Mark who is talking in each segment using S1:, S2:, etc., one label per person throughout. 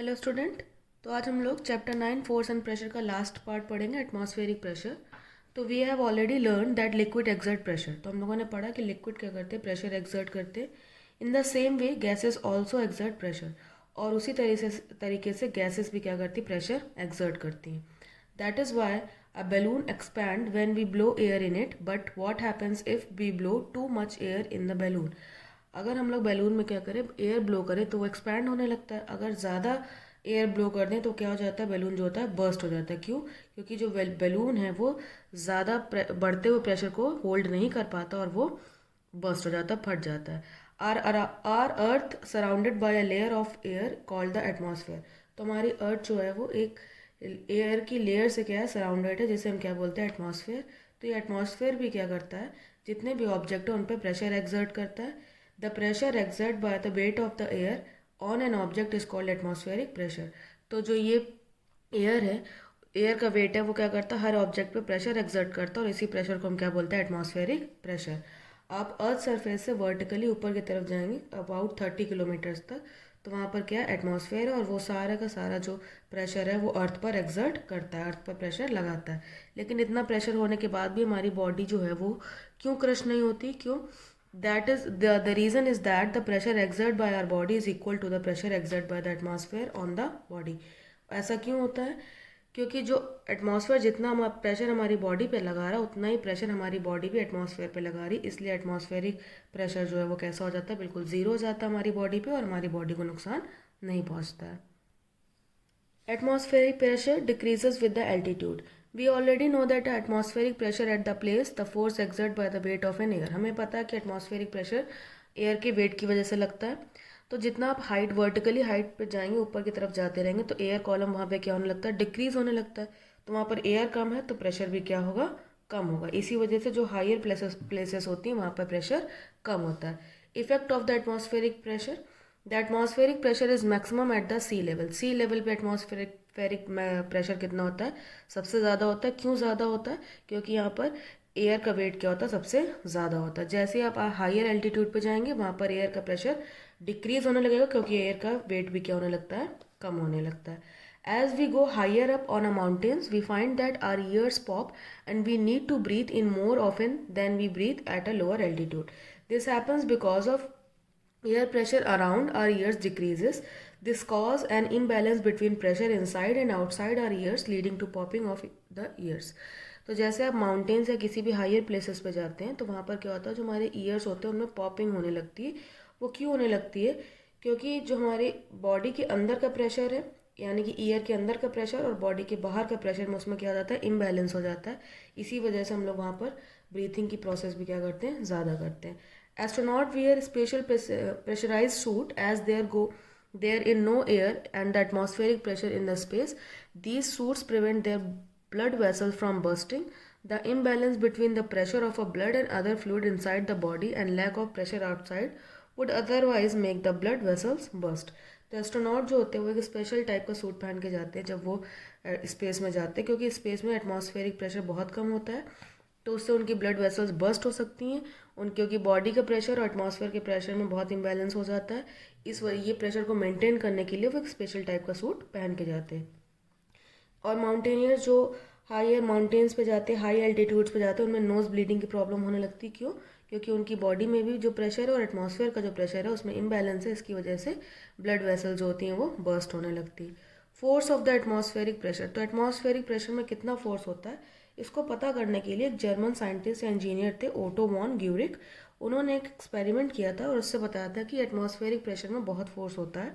S1: Hello student. तो आज हम लोग चैप्टर 9 फोर्स एंड प्रेशर का लास्ट पार्ट पढ़ेंगे, एटमॉस्फेरिक प्रेशर। तो we have already learn that liquid exert pressure. तो हम लोगों ने पढ़ा कि लिक्विड क्या करते हैं, प्रेशर एक्सर्ट करते। In the same way gases also exert pressure, और उसी तरीके से गैसेस भी क्या करती, प्रेशर एक्सर्ट करती हैं। That is why a balloon expand when we blow air in it, but what happens if we blow too much air in the balloon. अगर हम लोग बैलून में क्या करें, एयर ब्लो करें तो वो एक्सपैंड होने लगता है। अगर ज़्यादा एयर ब्लो कर दें तो क्या हो जाता है, बैलून जो होता है बर्स्ट हो जाता है। क्यों? क्योंकि जो बैलून है वो ज़्यादा बढ़ते हुए प्रेशर को होल्ड नहीं कर पाता और वो बर्स्ट हो जाता है, फट जाता है। Our earth surrounded by a layer of air called the atmosphere. तो हमारी अर्थ जो है वो एक एयर की लेयर से क्या है, सराउंडेड है, जिसे हम क्या बोलते हैं, एटमॉस्फेयर। तो ये एटमॉस्फेयर भी क्या करता है, जितने भी ऑब्जेक्ट है उन पर प्रेशर एक्सर्ट करता है। The pressure exert by the weight of the air on an object is called atmospheric pressure. तो जो ये एयर है, एयर का वेट है, वो क्या करता है, हर ऑब्जेक्ट पे प्रेशर एक्सर्ट करता है, और इसी प्रेशर को हम क्या बोलते हैं, एटमॉस्फेरिक प्रेशर। आप अर्थ सरफेस से वर्टिकली ऊपर की तरफ जाएंगे अबाउट 30 किलोमीटर्स तक, तो वहाँ पर क्या एटमॉस्फेयर है, और वो सारा का सारा जो प्रेशर है वो अर्थ पर एक्सर्ट करता है, अर्थ पर प्रेशर लगाता है। लेकिन इतना प्रेशर होने के बाद भी हमारी बॉडी जो है वो क्यों क्रश नहीं होती, क्यों? That is the reason is that the pressure exerted by our body is equal to the pressure exerted by the atmosphere on the body. ऐसा क्यों होता है? क्योंकि जो एटमॉस्फेयर जितना हम प्रेशर हमारी बॉडी पे लगा रहा है, उतना ही प्रेशर हमारी बॉडी भी एटमॉस्फेयर पे लगा रही, इसलिए एटमॉस्फेरिक प्रेशर जो है वो कैसा हो जाता है, बिल्कुल ज़ीरो हो जाता है हमारी बॉडी पे, और हमारी बॉडी को नुकसान नहीं पहुंचता है। Atmospheric pressure decreases with the altitude. We already know that atmospheric pressure at the place, the force exerted by the weight of an air. हमें पता है कि एटमॉस्फेरिक प्रेशर एयर के वेट की वजह से लगता है। तो जितना आप हाइट वर्टिकली हाइट पे जाएंगे, ऊपर की तरफ जाते रहेंगे, तो एयर कॉलम वहाँ पे क्या होने लगता है, डिक्रीज होने लगता है। तो वहाँ पर एयर कम है तो प्रेशर भी क्या होगा, कम होगा। इसी वजह से जो हायर प्लेसेस होती हैं वहाँ पर प्रेशर कम होता है। Effect of the atmospheric pressure, the atmospheric pressure is maximum at the sea level. Sea level पे एटमॉस्फेरिक प्रेशर कितना होता है, सबसे ज़्यादा होता है। क्यों ज़्यादा होता है? क्योंकि यहाँ पर एयर का वेट क्या होता है, सबसे ज़्यादा होता है। जैसे ही आप हायर एल्टीट्यूड पे जाएंगे वहाँ पर एयर का प्रेशर डिक्रीज होने लगेगा, क्योंकि एयर का वेट भी क्या होने लगता है, कम होने लगता है। As we go higher up on a mountains, we find that our ears pop and we need to breathe in more often than we breathe at a lower altitude. This happens because of air pressure around our ears decreases. This causes an imbalance between pressure inside and outside our ears, leading to popping of the ears. तो जैसे आप mountains या किसी भी higher places पे जाते हैं तो वहाँ पर क्या होता है, जो हमारे ईयर्स होते हैं उनमें पॉपिंग होने लगती है। वो क्यों होने लगती है? क्योंकि जो हमारे बॉडी के अंदर का प्रेशर है, यानी कि ईयर के अंदर का प्रेशर और बॉडी के बाहर का प्रेशर में उसमें क्या हो जाता है, इम्बैलेंस हो जाता है। इसी वजह से हम लोग वहाँ पर ब्रीथिंग की प्रोसेस भी क्या करते हैं, ज़्यादा करते हैं। Astronaut wear special pressurized suit as there in no air and the atmospheric pressure in the space. These suits prevent their blood vessels from bursting. The imbalance between the pressure of a blood and other fluid inside the body and lack of pressure outside would otherwise make the blood vessels burst. तो astronaut जो होते हैं वो एक special type का suit पहन के जाते हैं जब वो स्पेस में जाते हैं, क्योंकि स्पेस में एटमॉस्फेरिक प्रेशर बहुत कम होता है, तो उससे उनकी ब्लड वेसल्स बर्स्ट हो सकती हैं। क्योंकि बॉडी का प्रेशर और एटमॉस्फेयर के प्रेशर में बहुत इम्बैलेंस हो जाता है, ये प्रेशर को मेंटेन करने के लिए वो एक स्पेशल टाइप का सूट पहन के जाते हैं। और माउंटेनियर जो हायर माउंटेन्स पे जाते हैं, हाई एल्टीट्यूड्स पे जाते हैं, उनमें नोज ब्लीडिंग की प्रॉब्लम होने लगती है। क्यों? क्योंकि उनकी बॉडी में भी जो प्रेशर है और एटमॉस्फेयर का जो प्रेशर है उसमें इम्बैलेंस है, इसकी वजह से ब्लड वेसल जो होती हैं वो बर्स्ट होने लगती है। Force of the atmospheric pressure, तो एटमॉस्फेरिक प्रेशर में कितना फोर्स होता है, इसको पता करने के लिए एक जर्मन साइंटिस्ट या इंजीनियर थे, ओटो वॉन ग्यूरिक। उन्होंने एक एक्सपेरिमेंट किया था और उससे बताया था कि एटमॉस्फेरिक प्रेशर में बहुत फोर्स होता है।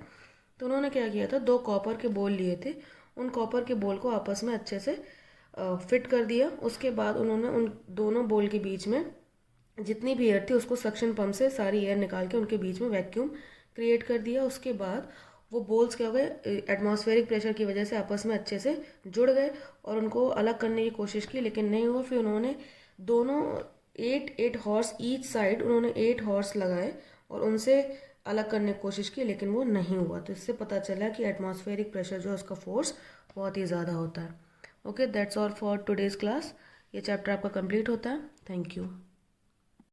S1: तो उन्होंने क्या किया था, 2 कॉपर के बोल लिए थे, उन कॉपर के बोल को आपस में अच्छे से फिट कर दिया। उसके बाद उन्होंने उन दोनों बोल के बीच में जितनी भी एयर थी उसको सक्शन पंप से सारी एयर निकाल के उनके बीच में वैक्यूम क्रिएट कर दिया। उसके बाद वो बोल्स क्या हो गए, एटमॉस्फेरिक प्रेशर की वजह से आपस में अच्छे से जुड़ गए, और उनको अलग करने की कोशिश की लेकिन नहीं हुआ। फिर उन्होंने दोनों 8 हॉर्स ईच साइड, उन्होंने 8 हॉर्स लगाए और उनसे अलग करने की कोशिश की, लेकिन वो नहीं हुआ। तो इससे पता चला कि एटमॉस्फेरिक प्रेशर जो है उसका फोर्स बहुत ही ज़्यादा होता है। Okay, that's all for today's class. ये चैप्टर आपका कंप्लीट होता है। Thank you.